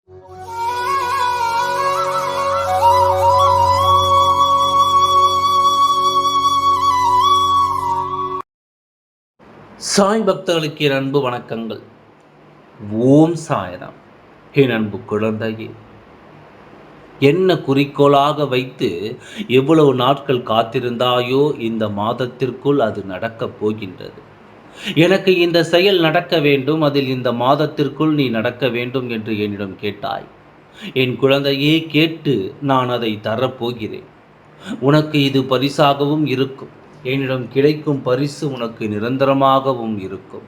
சாய் பக்தர்களுக்கு என் அன்பு வணக்கங்கள். ஓம் சாய்ராம். என் அன்பு குழந்தையே, என்ன குறிக்கோளாக வைத்து எவ்வளவு நாட்கள் காத்திருந்தாயோ, இந்த மாதத்திற்குள் அது நடக்கப் போகின்றது. எனக்கு இந்த செயல் நடக்க வேண்டும், அதில் இந்த மாதத்திற்குள் நீ நடக்க வேண்டும் என்று என்னிடம் கேட்டாய். என் குழந்தையே, கேட்டு நான் அதை தரப்போகிறேன். உனக்கு இது பரிசாகவும் இருக்கும். என்னிடம் கிடைக்கும் பரிசு உனக்கு நிரந்தரமாகவும் இருக்கும்.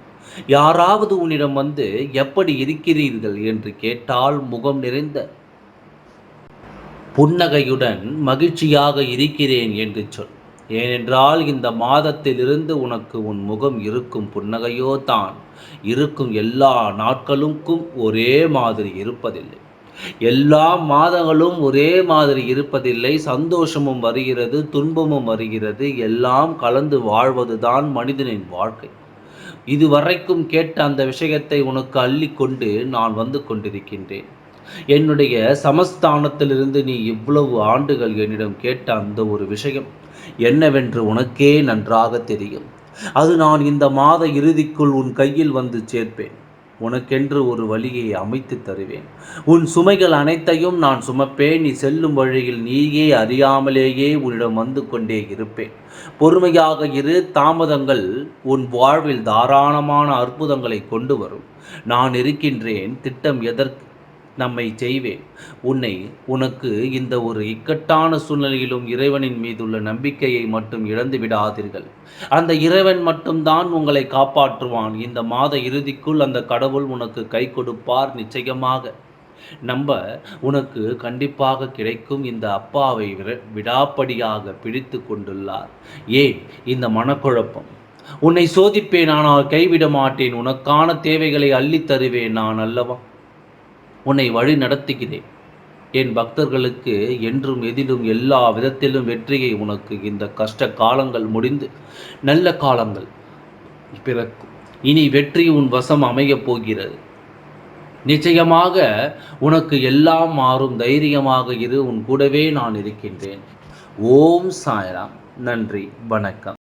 யாராவது உன்னிடம் வந்து எப்படி இருக்கிறீர்கள் என்று கேட்டால் முகம் நிறைந்த புன்னகையுடன் மகிழ்ச்சியாக இருக்கிறேன் என்று சொல். ஏனென்றால் இந்த மாதத்திலிருந்து உனக்கு உன் முகம் இருக்கும் புன்னகையோ தான் இருக்கும். எல்லா நாட்களுக்கும் ஒரே மாதிரி இருப்பதில்லை. எல்லா மாதங்களும் ஒரே மாதிரி இருப்பதில்லை. சந்தோஷமும் வருகிறது, துன்பமும் வருகிறது. எல்லாம் கலந்து வாழ்வதுதான் மனிதனின் வாழ்க்கை. இதுவரைக்கும் கேட்ட அந்த விஷயத்தை உனக்கு அள்ளிக்கொண்டு நான் வந்து கொண்டிருக்கின்றேன். என்னுடைய சமஸ்தானத்திலிருந்து நீ இவ்வளவு ஆண்டுகள் என்னிடம் கேட்ட அந்த ஒரு விஷயம் என்னவென்று உனக்கே நன்றாக தெரியும். அது நான் இந்த மாத இறுதிக்குள் உன் கையில் வந்து சேர்ப்பேன். உனக்கென்று ஒரு வழியை அமைத்து தருவேன். உன் சுமைகள் அனைத்தையும் நான் சுமப்பேன். நீ செல்லும் வழியில் நீயே அறியாமலேயே உன்னிடம் வந்து கொண்டே இருப்பேன். பொறுமையாக இரு. தாமதங்கள் உன் வாழ்வில் தாராளமான அற்புதங்களை கொண்டு வரும். நான் இருக்கின்றேன். திட்டம் எதற்கு நம்மை செய்வேன். உனக்கு இந்த ஒரு இக்கட்டான சூழ்நிலையிலும் இறைவனின் மீதுள்ள நம்பிக்கையை மட்டும் இழந்து விடாதீர்கள். அந்த இறைவன் மட்டும்தான் உங்களை காப்பாற்றுவான். இந்த மாத இறுதிக்குள் அந்த கடவுள் உனக்கு கை கொடுப்பார். நிச்சயமாக நம்ப உனக்கு கண்டிப்பாக கிடைக்கும். இந்த அப்பாவை விடாப்படியாக பிடித்து கொண்டுள்ளார். ஏன் இந்த மனக்குழப்பம்? உன்னை சோதிப்பேன், ஆனால் கைவிட மாட்டேன். உனக்கான தேவைகளை அள்ளித் தருவேன் நான் அல்லவா? உன்னை வழி நடத்துகிறேன். என் பக்தர்களுக்கு என்றும் எதிலும் எல்லா விதத்திலும் வெற்றியை உனக்கு இந்த கஷ்ட காலங்கள் முடிந்து நல்ல காலங்கள் பிறக்கும். இனி வெற்றி உன் வசம் அமையப் போகிறது. நிச்சயமாக உனக்கு எல்லாம் மாறும். தைரியமாக இரு. உன் கூடவே நான் இருக்கின்றேன். ஓம் சாய்ராம். நன்றி, வணக்கம்.